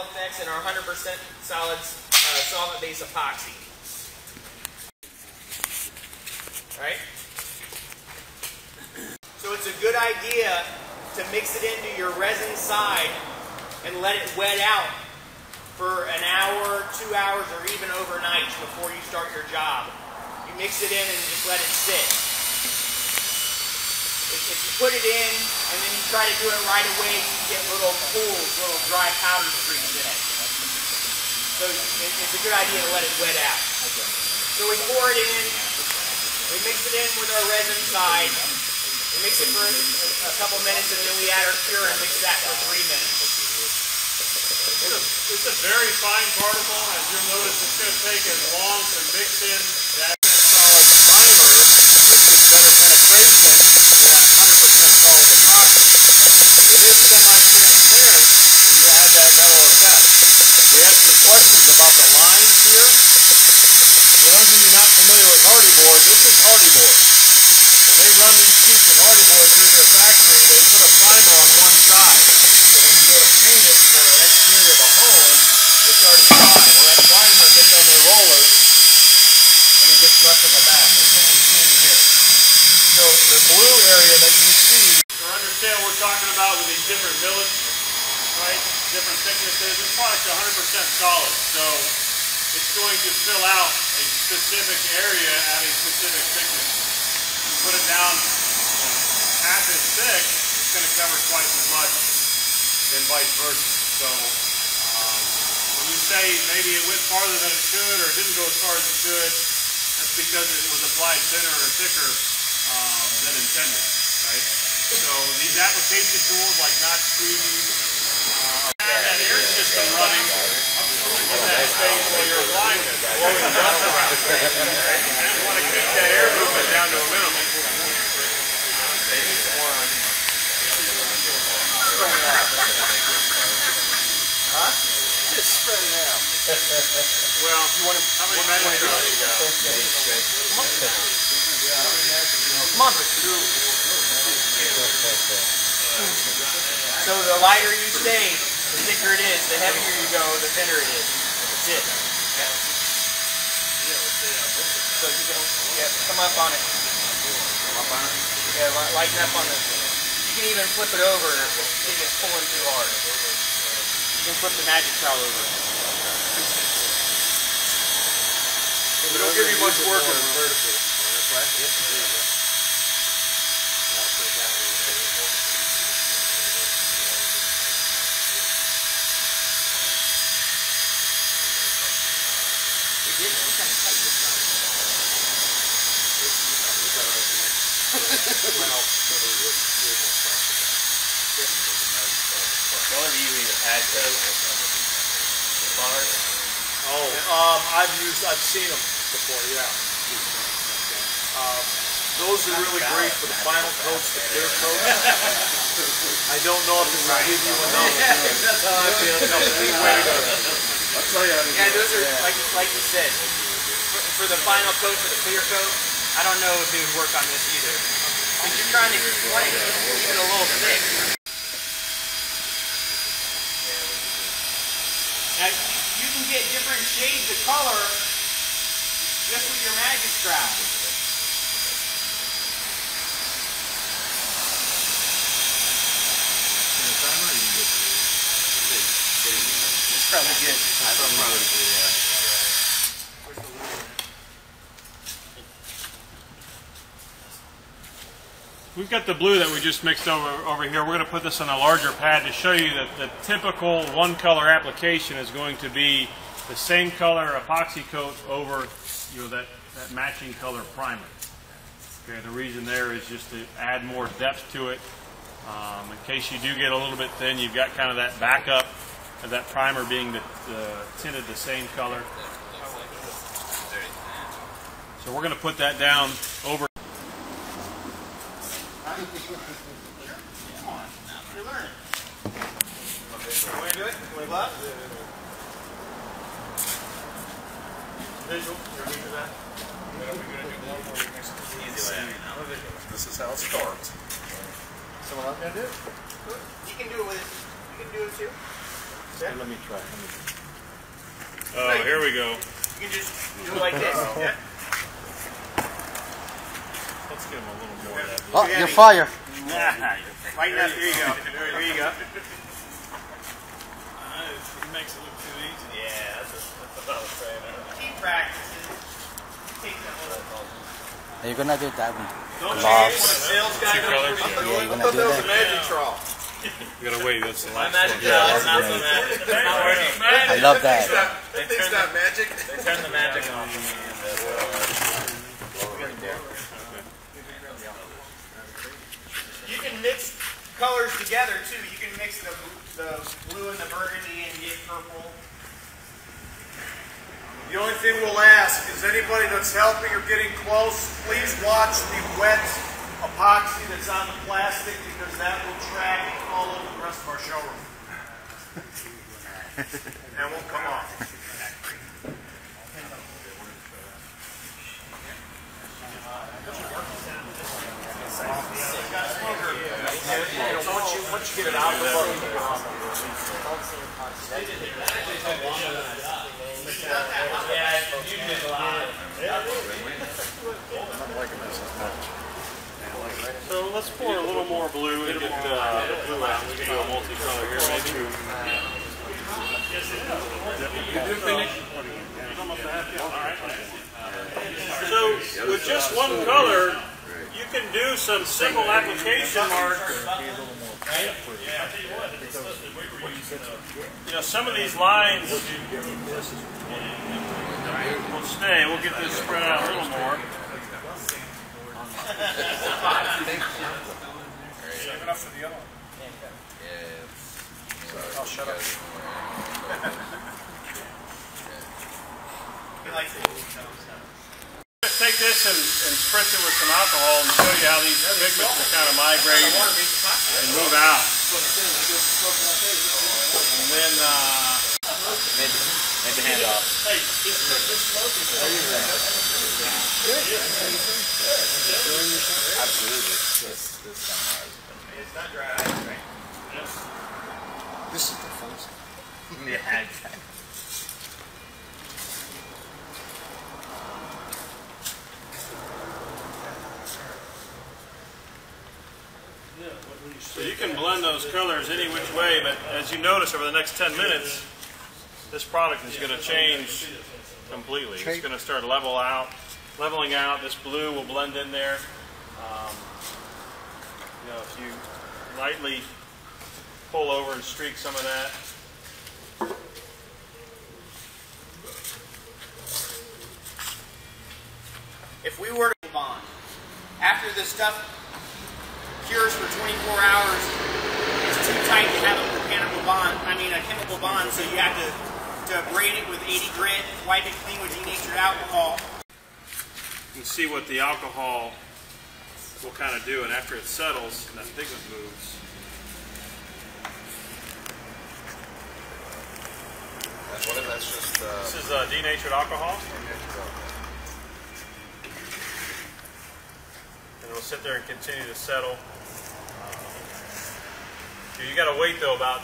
effects and our 100% solid solvent-based epoxy. Right? So it's a good idea to mix it into your resin side and let it wet out for an hour, 2 hours, or even overnight before you start your job. You mix it in and just let it sit. If you put it in and then you try to do it right away, you get little pools, little dry powder streaks in it. So it's a good idea to let it wet out. So we pour it in, we mix it in with our resin side, we mix it for a couple minutes, and then we add our cure and mix that for 3 minutes. It's a very fine particle. As you'll notice, it's going to take as long to mix in that solid primer, which gets better penetration than that 100% solid epoxy. It is semi-transparent when you add that metal effect. We had some questions about the lines here. For those of you not familiar with hardy board, this is hardy board. When they run these sheets of hardy board through their factory, they put a primer on one side. So when you go to paint it for an exterior of a home, it's already dry. Well, that primer gets on their rollers and it gets left in the back. That's what we see in here. So the blue area that you see, or understand what we're talking about with these different millets, right? Different thicknesses. This product's 100% solid. So it's going to fill out a specific area at a specific thickness. You put it down half as thick, it's going to cover twice as much, and vice versa. So when you say maybe it went farther than it should or didn't go as far as it should, that's because it was applied thinner or thicker than intended, right? So these application tools like Notch 3D, have that air system running in that space while you're applying it, blowing dust around. Right? You want to keep that air movement down to a minimum. Huh? Just spread it out. Well, how many minutes do you got? So the lighter you stay, the thicker it is. The heavier you go, the thinner it is. That's it. So you can, come up on it. Come up on it? Yeah, lighten up on the. You can even flip it over if it's pulling too hard. You can flip the magic trowel over. We don't give you much work in the vertical. Y'all ever use a pad coat? Bars? Oh, I've seen them before, yeah. Those are really great for the final coats, the clear coat. I don't know if it's going to give you enough. That's how I feel. I'll tell you how to do it. Yeah, those are, like you said, for the final coat, for the clear coat, I don't know if it would work on this either. Because you're trying to, you want to keep it a little thick. Now, you can get different shades of color just with your magic trowel. It's probably good. We've got the blue that we just mixed over here. We're going to put this on a larger pad to show you that the typical one color application is going to be the same color epoxy coat over that matching color primer. Okay, the reason there is just to add more depth to it. In case you do get a little bit thin, you've got kind of that backup of that primer being tinted the same color. So we're going to put that down over. Come on, you're learning. You want to do it? You want to glove? Visual, you're good for that? What are we going to do more for you next time? This is how it starts. Someone else going to do it? You can do it with, you can do it too. Let me try. Oh, here we go. You can just do it like this. Yeah. Let's give him a little more of that. Oh, you're fire. Right now, there you go. There you go. It makes it look too easy. Yeah, that's what I was saying. Keep practicing. Take that little. You're gonna do that one. Don't Gloves. change when a sales guy goes Yeah, you're gonna do that. Magic trawl. You gotta wait, that's the last one. Yeah, that's not so magic. It's not working. I love that. That thing's not magic. They turn the magic off. You can mix colors together too. You can mix the blue and the burgundy and get purple. The only thing we'll ask is anybody that's helping or getting close, please watch the wet epoxy that's on the plastic because that will track all over the rest of our showroom. And won't come off. Once you get it out, So let's pour a little more blue and get the blue out. We can do a multicolor here, maybe. So with just one color, you can do some single application marks. You know, some of these lines will stay. We'll get this spread out a little more. Save enough for the other one. I'll shut up. Take this and spritz it with some alcohol and show you how these pigments will kind of migrate and move out. And then Make the hand off. Absolutely. It's not dry ice, right? This is the first. Yeah. So you can blend those colors any which way, but as you notice over the next 10 minutes, this product is going to change completely. It's going to start leveling out. This blue will blend in there. You know, if you lightly pull over and streak some of that. If we were to bond, after this stuff cures for 24 hours, it's too tight to have a chemical bond, so you have to abrade it with 80 grit, wipe it clean with denatured alcohol. You can see what the alcohol will kind of do, and after it settles and that pigment moves. That's just This is denatured alcohol. And it'll sit there and continue to settle. You got to wait though about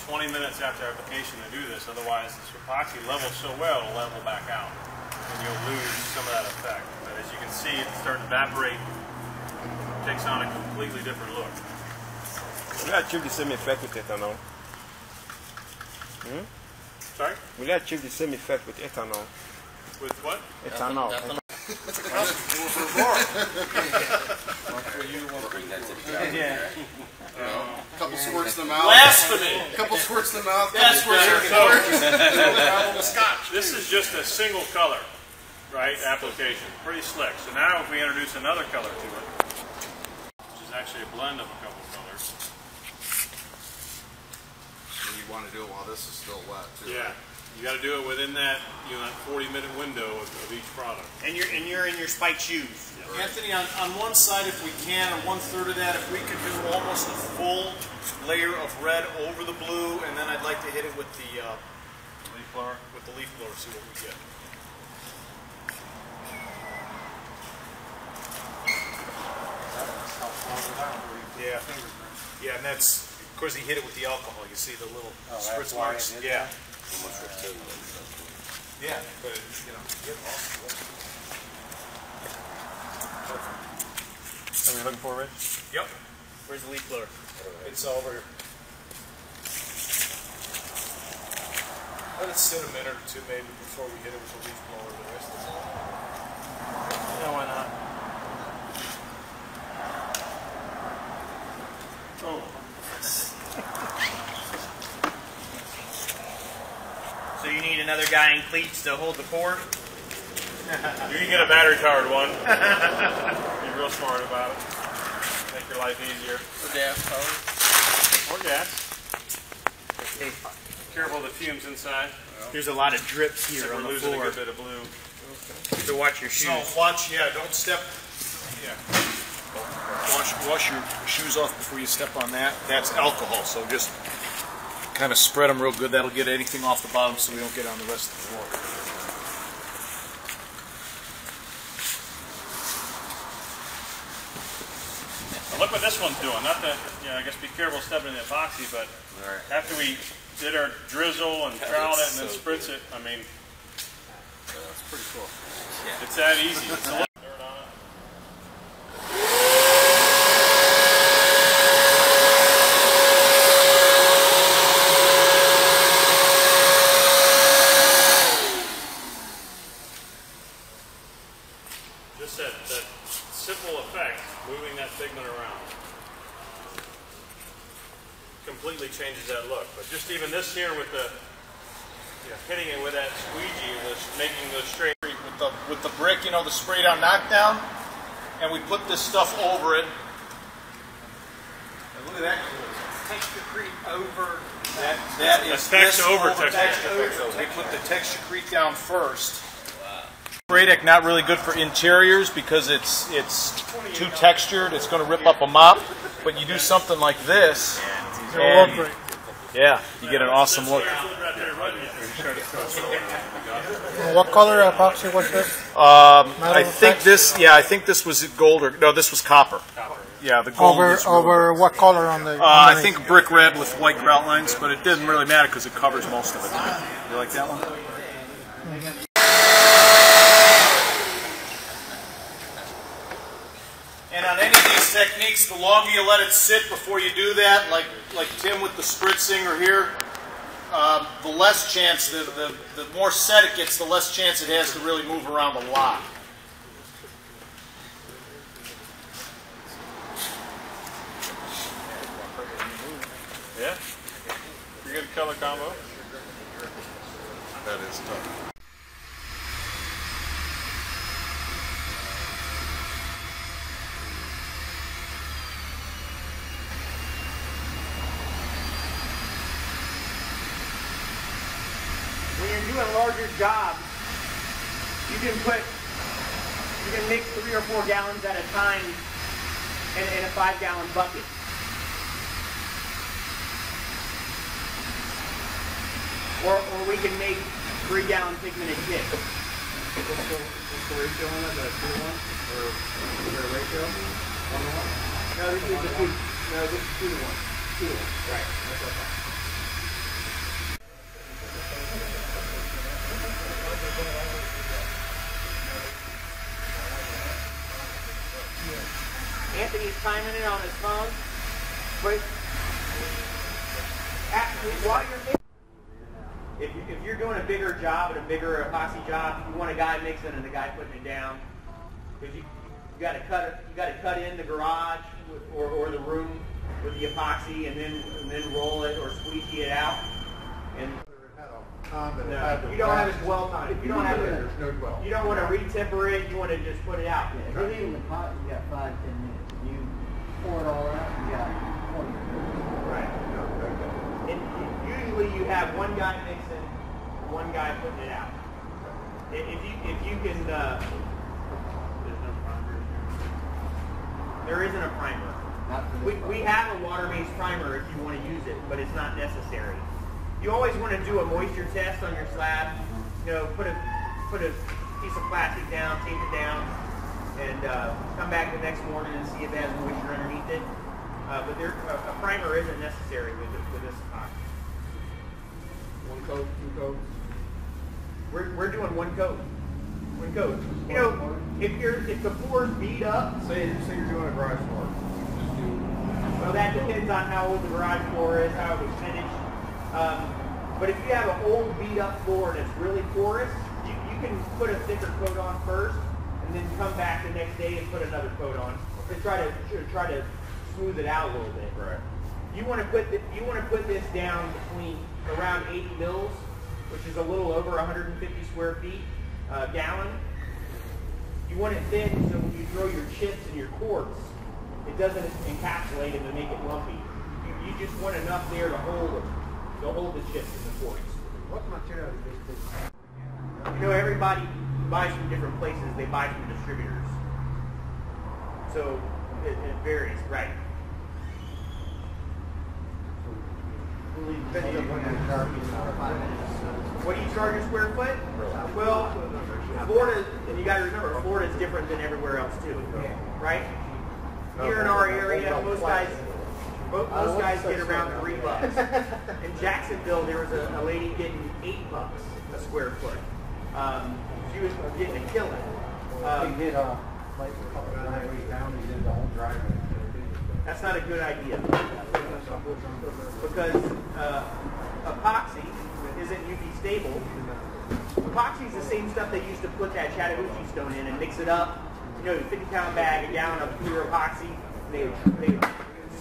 20 minutes after application to do this, otherwise this epoxy levels so well it'll level back out and you'll lose some of that effect. But as you can see, it's starting to evaporate, it takes on a completely different look. Will you achieve the same effect with ethanol? Sorry? Will you achieve the same effect with ethanol? With what? Ethanol. a couple squirts in the mouth. Blasphemy! A couple squirts in the mouth. That's where This is just a single color, right, application. Pretty slick. So now if we introduce another color to it, which is actually a blend of a couple colors. And you want to do it while this is still wet, too. Yeah. You got to do it within that, that 40-minute window of each product. And you're in your spiked shoes. Yeah. Anthony, on one side, if we can, on 1/3 of that, if we could do almost a full layer of red over the blue, and then I'd like to hit it with the Leaf blower. leaf blower, see what we get. Yeah, and that's course, he hit it with the alcohol. You see the little spritz that's why marks? it did Yeah. that? Yeah, but you know, get awesome. Are we looking for, Rich? Yep. Where's the leaf blower? It's over here. Let it sit a minute or two maybe before we hit it with the leaf blower. The rest is all. Yeah, why not? Oh. So you need another guy in cleats to hold the cord? You can get a battery-powered one. Be real smart about it. Make your life easier. Or gas powered? Or gas. Careful of the fumes inside. There's a lot of drips here We're on the losing floor. a good bit of blue. So watch your shoes. No, watch. Yeah, don't step. Yeah. Wash your shoes off before you step on that. That's alcohol. So just kind of spread them real good. That'll get anything off the bottom, so we don't get on the rest of the floor. Look what this one's doing. Not that, I guess be careful stepping in the epoxy, but after we did our drizzle and trowel it and then spritz it, I mean, That's pretty cool. it's that easy. It's a little dirt on it. Just that simple effect, moving that pigment around, completely changes that look. But just even this here with the, hitting it with that squeegee, making the straight. With the brick, the spray down knockdown, and we put this stuff over it. And look at that. Texturecrete over. That is text this over over texture. We put the Texturecrete down first. Muratic not really good for interiors because it's too textured. It's going to rip up a mop. But you do something like this, and yeah, you get an awesome look. What color epoxy was this? I think this was gold or no, this was copper. Yeah, the gold is really Over what color on the? I think brick red with white grout lines, but it didn't really matter because it covers most of it. You like that one? And on any of these techniques, the longer you let it sit before you do that, like Tim with the spritzing or here, the less chance, the more set it gets, the less chance it has to really move around a lot. Yeah? Pretty good color combo. That is tough. When you're doing larger jobs, you can mix 3 or 4 gallons at a time in a 5-gallon bucket. Or we can make 3-gallon pigmented kits. What's the ratio on that? 2-to-1? Or is there a ratio? 1-to-1? No, this is a 2. No, this is 2-to-1. 2-to-1. Right. That's okay. Anthony's timing it on his phone, but while you're mixing, if you're doing a bigger job and a bigger epoxy job, you want a guy mixing and a guy putting it down, because you got to cut in the garage or the room with the epoxy and then roll it or squeegee it out. And you don't have it well timed. You don't have it. You don't want to retemper it. You want to just put it out. Everything in the pot, you got 5-10 minutes. You pour it all out, you got 20 minutes. Right. And usually you have one guy mixing, one guy putting it out. If you can, there's no primer. There isn't a primer. We have a water-based primer if you want to use it, but it's not necessary. You always want to do a moisture test on your slab. Put a piece of plastic down, tape it down, and come back the next morning and see if it has moisture underneath it. but a primer isn't necessary with this epoxy. One coat, two coats. We're doing one coat. One coat. You know, if the floor's beat up. Say you're doing a garage floor. Well, that depends on how old the garage floor is, how it was finished. But if you have an old beat up floor that's really porous, you can put a thicker coat on first, and then come back the next day and put another coat on to try to smooth it out a little bit. Right. You want to put this down between around 80 mils, which is a little over 150 square feet gallon. You want it thin so when you throw your chips and your quartz, it doesn't encapsulate them and make it lumpy. You just want enough there to hold the chips and the quartz. What material is this? You know, everybody buys from different places. They buy from distributors. So it varies, right? What do you charge a square foot? Well, Florida, and you got to remember, Florida is different than everywhere else too, right? Here in our area, most guys get around $3. In Jacksonville, there was a lady getting $8 a square foot. She was getting a killing. That's not a good idea because epoxy isn't UV stable. Epoxy is the same stuff they used to put that Chattahoochee stone in and mix it up. You know, 50-pound bag, a gallon of pure epoxy. They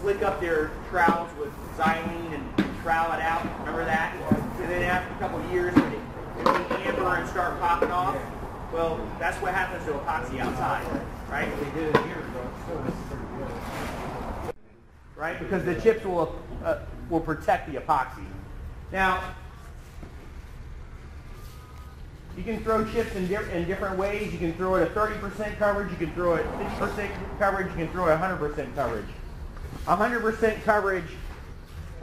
slick up their trowels with xylene and trowel it out. Remember that? And then after a couple of years, when it would amber and start popping off. Well, that's what happens to epoxy outside, right? Right, because the chips will protect the epoxy. Now, you can throw chips in different ways. You can throw it at 30% coverage. You can throw it at 50% coverage. You can throw it at 100% coverage. 100% coverage,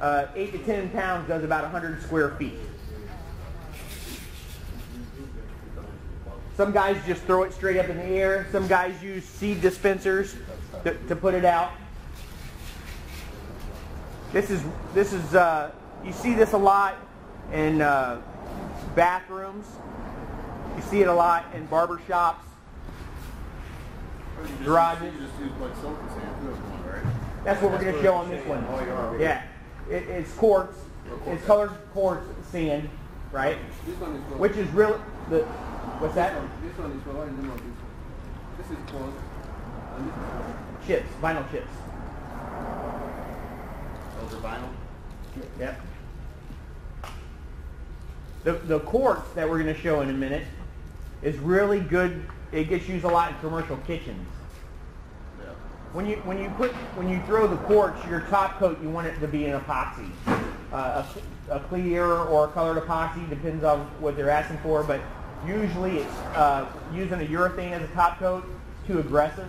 8 to 10 pounds does about 100 square feet. Some guys just throw it straight up in the air. Some guys use seed dispensers to put it out. This is you see this a lot in bathrooms. You see it a lot in barber shops, garages. You just use like soap and sand too, right? That's what we're going to show on this one. Yeah, it's quartz. It's colored quartz sand, right? Which is really the. What's that? This one is for what? This is quartz. Chips, vinyl chips. Those are vinyl? Yep. The quartz that we're going to show in a minute is really good. It gets used a lot in commercial kitchens. Yeah. When you throw the quartz, your top coat, you want it to be an epoxy, a clear or a colored epoxy, depends on what they're asking for. But usually it's using a urethane as a top coat, too aggressive.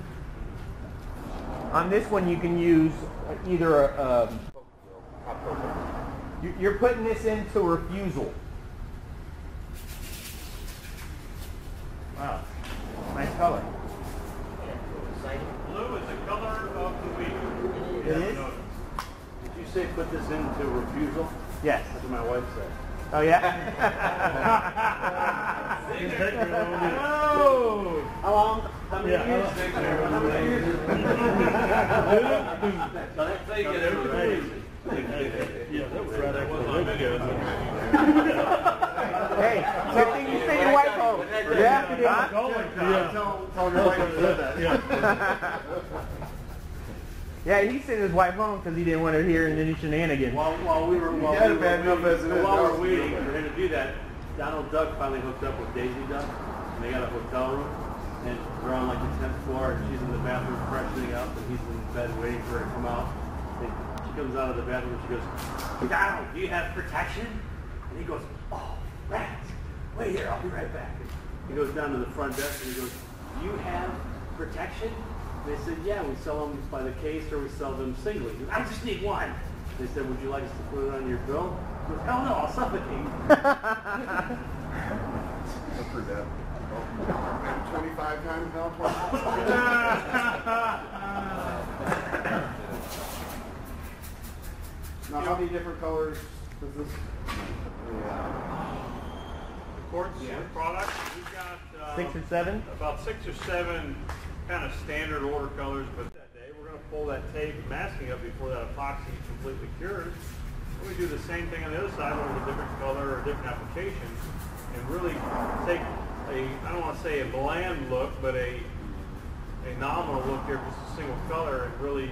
On this one, you can use either you're putting this into refusal. Wow, nice color. Blue is the color of the week. It is? Did you say put this into refusal? Yes. That's what my wife said. Oh yeah? Oh! How long? How many years? How many years? Yeah, that was right after the video. Hey, good thing you sent your wife home. Yeah? Tell your wife to say that. Yeah, he sent his wife home because he didn't want to hear any shenanigans. While we were waiting for him to do that, Donald Duck finally hooked up with Daisy Duck, and they got a hotel room, and they're on like the 10th floor, and she's in the bathroom freshening up, and he's in bed waiting for her to come out. And she comes out of the bathroom and she goes, "Donald, do you have protection?" And he goes, "Oh, rats, wait here, I'll be right back." And he goes down to the front desk and he goes, "Do you have protection?" They said, "Yeah, we sell them by the case or we sell them singly." He goes, "I just need one." They said, "Would you like us to put it on your bill?" He goes, "Hell no, I'll suffocate." I've heard that. 25 times now. Now, how many different colors does this? Quartz product. We've got 6 or 7? about 6 or 7 kind of standard order colors, but that day we're going to pull that tape masking up before that epoxy completely cures. And we do the same thing on the other side with a different color or a different application, and really take a, I don't want to say a bland look, but a nominal look here, just a single color, and really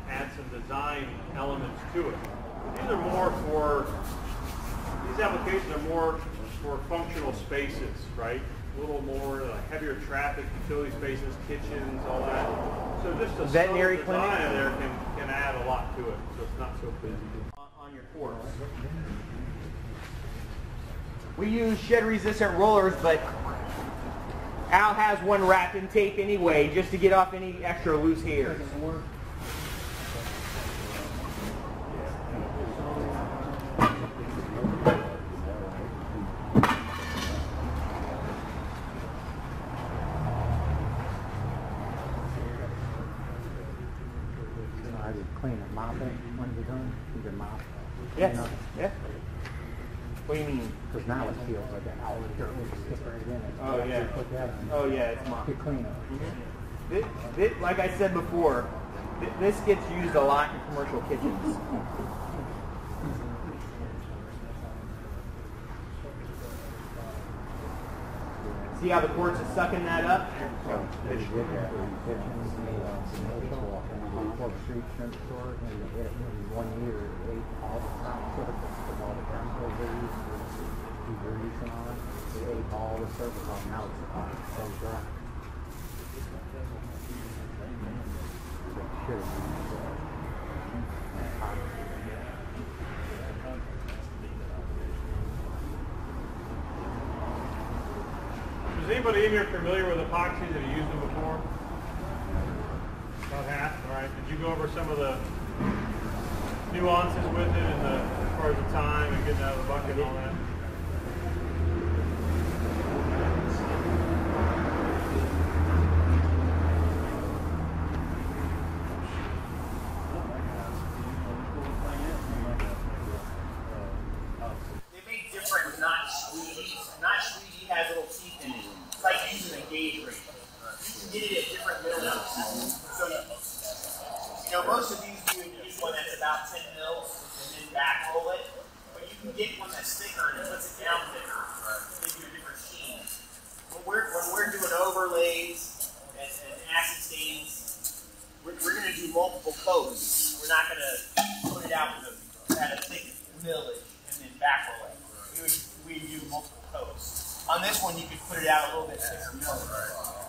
add some design elements to it. These are more for, these applications are more for functional spaces, right? A little more heavier traffic, utility spaces, kitchens, all that. So just a veterinary subtle design clinic there can add a lot to it, so it's not so busy. on your quartz. We use shed resistant rollers, but Al has one wrapped in tape anyway, just to get off any extra loose hairs. I just clean it, mop it when you're done. You can mop. Yes. Yeah. What do you mean? Because now it feels like an hour dirt would stick right in it. Oh yeah. Put that in. Oh yeah, it's mop. You clean it. Like I said before, this gets used a lot in commercial kitchens. See how the quartz is sucking that up? They did that in kitchens, Fourth Street shrimp store, and in 1 year, they ate all the top surface of all the chemicals they used to grease and all that. They ate all the surface off. Now it's so dry. Should have Is anybody in here familiar with epoxies? Have you used them before? About half. All right. Did you go over some of the nuances with it, and as far as the time and getting out of the bucket and all that? They make different notch squeegees. Notch squeegee has little teeth in it. It's like using a gauge ring. You can get it at different millers. So, most of these you would use one that's about 10 mils and then back roll it. But you can get one that's thicker and it puts it down thicker. Gives you a different sheen. When we're doing overlays and acid stains, we're going to do multiple coats. We're not going to put it out at a thick millage and then back roll it. We do multiple coats. On this one, you could put it out a little bit thicker millage.